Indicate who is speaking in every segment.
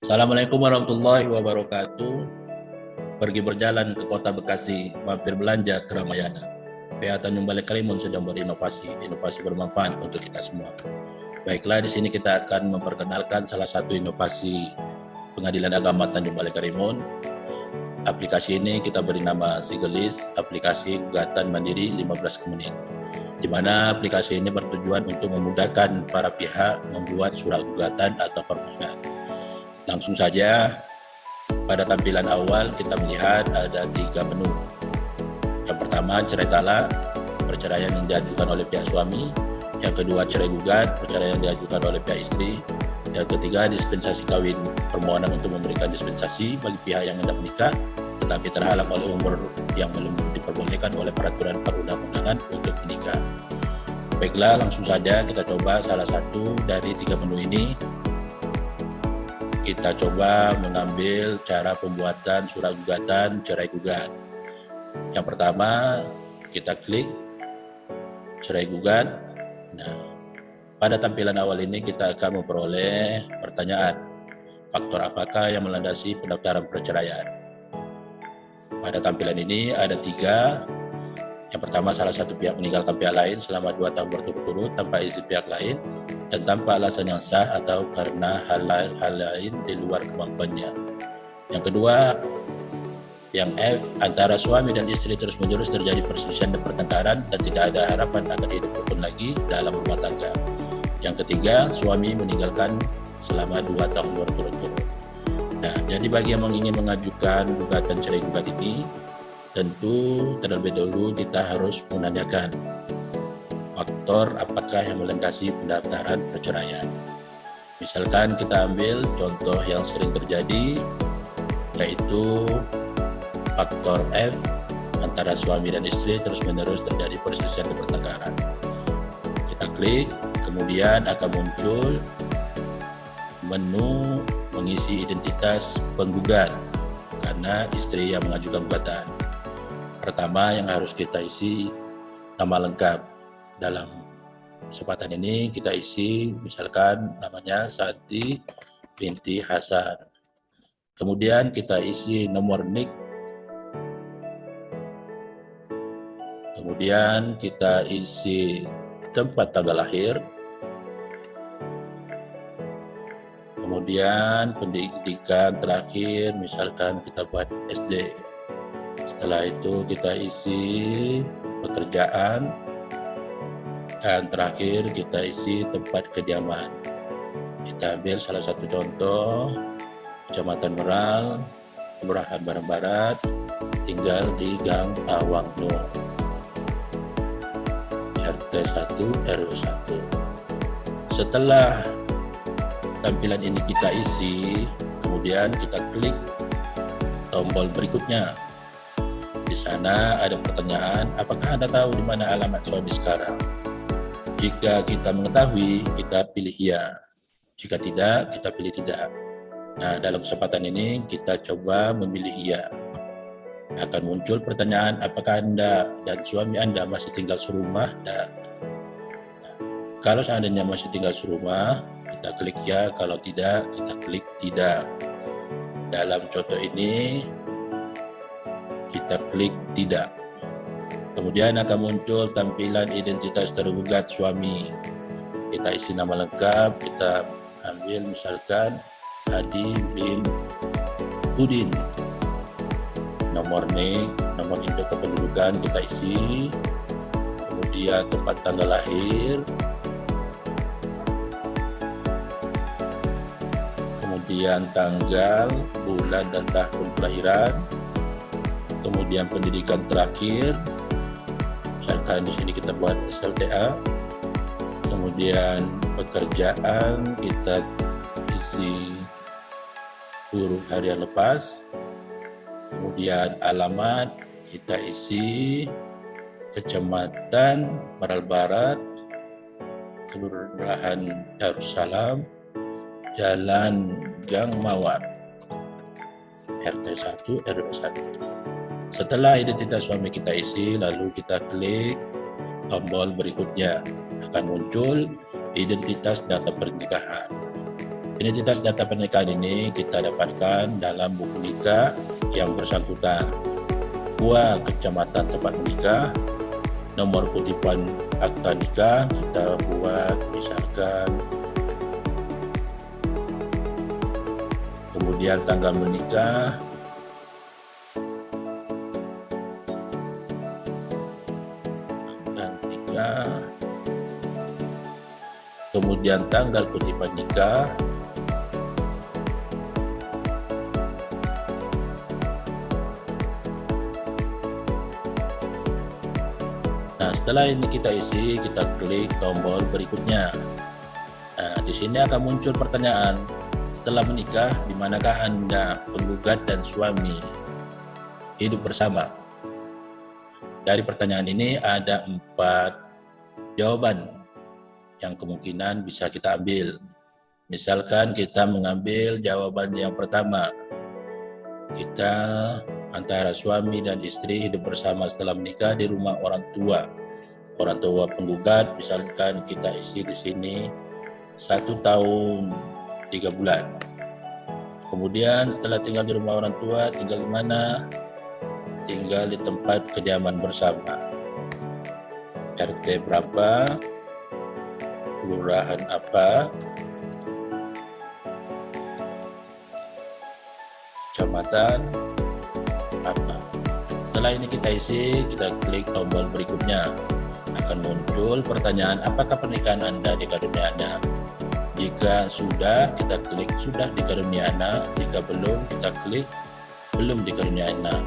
Speaker 1: Assalamualaikum warahmatullahi wabarakatuh. Pergi berjalan ke kota Bekasi, mampir belanja ke Ramayana. PA Tanjung Balai Karimun sedang berinovasi bermanfaat untuk kita semua. Baiklah, di sini kita akan memperkenalkan salah satu inovasi Pengadilan Agama Tanjung Balai Karimun. Aplikasi ini kita beri nama Sigelis, aplikasi gugatan mandiri 15 menit. Di mana aplikasi ini bertujuan untuk memudahkan para pihak membuat surat gugatan atau permohonan. Langsung saja, pada tampilan awal kita melihat ada 3 menu. Yang pertama, cerai talak, perceraian yang diajukan oleh pihak suami. Yang kedua, cerai gugat, perceraian yang diajukan oleh pihak istri. Yang ketiga, dispensasi kawin, permohonan untuk memberikan dispensasi bagi pihak yang hendak menikah tetapi terhalang oleh umur yang belum diperbolehkan oleh peraturan perundang-undangan untuk menikah. Baiklah, langsung saja kita coba salah satu dari 3 menu ini. Kita coba mengambil cara pembuatan surat gugatan cerai gugat. Yang pertama, kita klik cerai gugat. Nah, pada tampilan awal ini kita akan memperoleh pertanyaan, faktor apakah yang melandasi pendaftaran perceraian? Pada tampilan ini ada 3. Yang pertama, salah satu pihak meninggalkan pihak lain selama 2 tahun berturut-turut tanpa izin pihak lain dan tanpa alasan yang sah atau karena hal lain di luar kemampuannya. Yang kedua, yang F, antara suami dan istri terus-menerus terjadi perselisihan dan pertengkaran dan tidak ada harapan akan hidup rukun lagi dalam rumah tangga. Yang ketiga, suami meninggalkan selama 2 tahun berturut-turut. Nah, jadi bagi yang ingin mengajukan gugatan cerai gugat ini, tentu terlebih dahulu kita harus menanyakan faktor apakah yang melandasi pendaftaran perceraian. Misalkan kita ambil contoh yang sering terjadi, yaitu faktor F, antara suami dan istri terus-menerus terjadi perselisihan dan pertengkaran. Kita klik, kemudian akan muncul menu mengisi identitas penggugat karena istri yang mengajukan gugatan. Pertama yang harus kita isi nama lengkap. Dalam kesempatan ini kita isi misalkan namanya Santi binti Hasan. Kemudian kita isi nomor NIK. Kemudian kita isi tempat tanggal lahir. Kemudian pendidikan terakhir, misalkan kita buat SD. Setelah itu kita isi pekerjaan. Dan terakhir kita isi tempat kediaman. Kita ambil salah satu contoh, Kecamatan Meral, Kelurahan Barang Barat, tinggal di Gang Awang Nur, RT 1 RW 1. Setelah tampilan ini kita isi, kemudian kita klik tombol berikutnya. Di sana ada pertanyaan, apakah Anda tahu di mana alamat suami sekarang? Jika kita mengetahui, kita pilih ya. Jika tidak, kita pilih tidak. Nah, dalam kesempatan ini kita coba memilih iya. Akan muncul pertanyaan, apakah Anda dan suami Anda masih tinggal serumah? Nah, kalau seandainya masih tinggal serumah, kita klik ya. Kalau tidak, kita klik tidak. Dalam contoh ini, kita klik tidak. Kemudian akan muncul tampilan identitas tergugat suami. Kita isi nama lengkap, kita ambil misalkan Hadi bin Udin. Nomor NIK, nomor induk kependudukan kita isi. Kemudian tempat tanggal lahir. Kemudian tanggal, bulan dan tahun kelahiran. Kemudian pendidikan terakhir. Misalkan di sini kita buat SLTA. Kemudian pekerjaan kita isi huruf harian lepas. Kemudian alamat kita isi Kecamatan Meral Barat, Kelurahan Darussalam, Jalan Gang Mawar, RT 1 RW 1. Setelah identitas suami kita isi, lalu kita klik tombol berikutnya. Akan muncul identitas data pernikahan. Identitas data pernikahan ini kita dapatkan dalam buku nikah yang bersangkutan. Buah kecamatan tempat menikah, nomor kutipan akta nikah kita buat misalkan, kemudian tanggal menikah, dan nikah, kemudian tanggal kutipan nikah, nah setelah ini kita isi, kita klik tombol berikutnya. Nah di sini akan muncul pertanyaan, setelah menikah di manakah Anda, penggugat dan suami hidup bersama? Dari pertanyaan ini ada 4 jawaban yang kemungkinan bisa kita ambil. Misalkan kita mengambil jawaban yang pertama, kita antara suami dan istri hidup bersama setelah menikah di rumah orang tua. Orang tua penggugat, misalkan kita isi di sini 1 tahun 3 bulan. Kemudian setelah tinggal di rumah orang tua, tinggal di mana? Tinggal di tempat kediaman bersama. RT berapa? Kelurahan apa? Kecamatan apa? Setelah ini kita isi, kita klik tombol berikutnya. Akan muncul pertanyaan, apakah pernikahan Anda dikaruniai anak? Jika sudah, kita klik sudah dikaruniai anak. Jika belum, kita klik belum dikaruniai anak.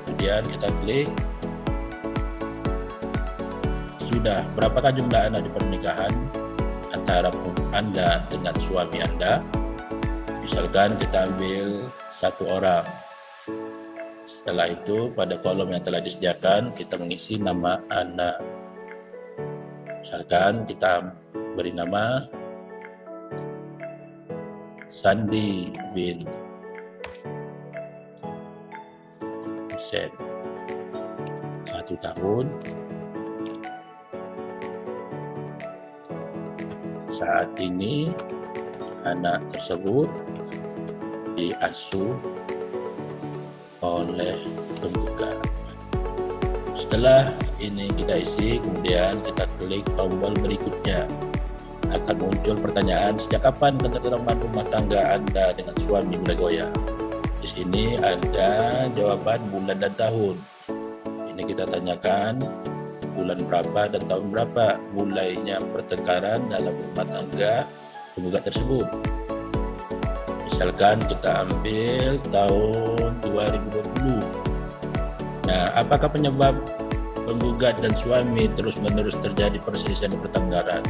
Speaker 1: Kemudian kita klik sudah. Berapakah jumlah anak di pernikahan antara Anda dengan suami Anda? Misalkan kita ambil 1 orang. Setelah itu pada kolom yang telah disediakan kita mengisi nama anak. Misalkan kita beri nama Sandi bin Hussein, 1 tahun. Saat ini anak tersebut diasuh oleh penggugat. Setelah ini kita isi, kemudian kita klik tombol berikutnya. Akan muncul pertanyaan, sejak kapan ketenteraman rumah tangga Anda dengan suami mulai goyah? Di sini ada jawaban bulan dan tahun. Ini kita tanyakan bulan berapa dan tahun berapa mulainya pertengkaran dalam rumah tangga penggugat tersebut. Misalkan kita ambil tahun 2020. Nah, apakah penyebab penggugat dan suami terus-menerus terjadi perselisihan dan pertengkaran?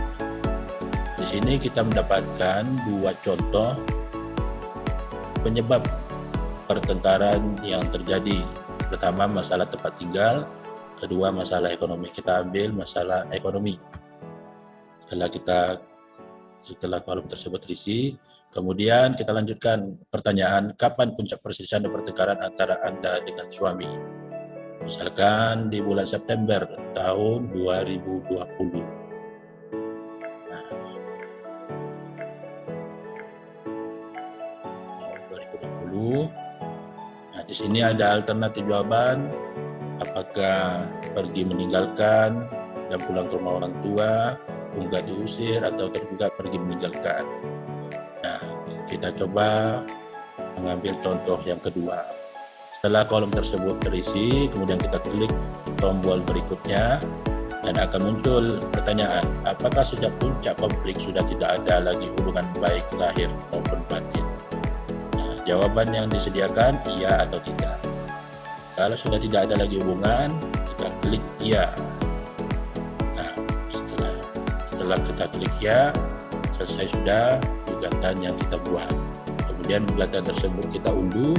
Speaker 1: Di sini kita mendapatkan 2 contoh penyebab pertengkaran yang terjadi. Pertama, masalah tempat tinggal. Kedua, masalah ekonomi. Kita ambil masalah ekonomi. Setelah kolom tersebut terisi, kemudian kita lanjutkan pertanyaan, kapan puncak perselisihan dan pertengkaran antara Anda dengan suami? Misalkan di bulan September tahun 2020. Nah, tahun 2020. Nah, di sini ada alternatif jawaban, apakah pergi meninggalkan dan pulang ke rumah orang tua, penggugat diusir, atau tergugat pergi meninggalkan. Nah, kita coba mengambil contoh yang kedua. Setelah kolom tersebut terisi, kemudian kita klik tombol berikutnya dan akan muncul pertanyaan, apakah sejak puncak konflik sudah tidak ada lagi hubungan baik lahir maupun batin? Nah, jawaban yang disediakan iya atau tidak. Kalau sudah tidak ada lagi hubungan, kita klik iya. Nah, setelah kita klik ya, selesai sudah gugatan yang kita buat. Kemudian gugatan tersebut kita unduh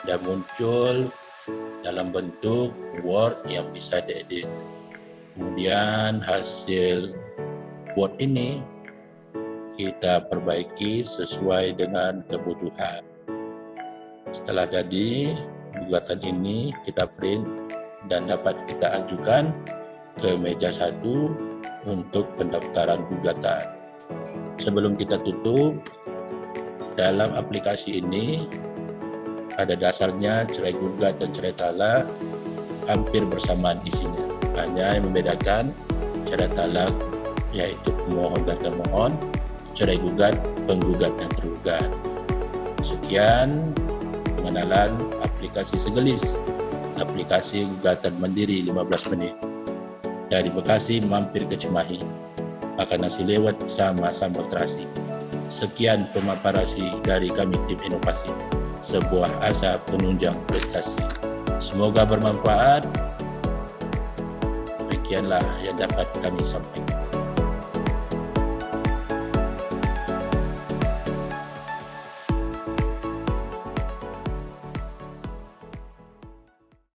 Speaker 1: dan muncul dalam bentuk Word yang bisa diedit. Kemudian hasil Word ini kita perbaiki sesuai dengan kebutuhan. Setelah jadi, gugatan ini kita print dan dapat kita ajukan ke meja 1 untuk pendaftaran gugatan. Sebelum kita tutup, dalam aplikasi ini pada dasarnya cerai gugat dan cerai talak hampir bersamaan isinya. Hanya yang membedakan cerai talak yaitu pemohon dan termohon, cerai gugat penggugat dan tergugat. Sekian pengenalan aplikasi Segelis, aplikasi gugatan mandiri 15 menit. Dari Bekasi mampir ke Cimahi, makan nasi lewat sama sambal terasi. Sekian pemaparasi dari kami tim inovasi, sebuah asa penunjang prestasi. Semoga bermanfaat. Demikianlah yang dapat kami sampaikan.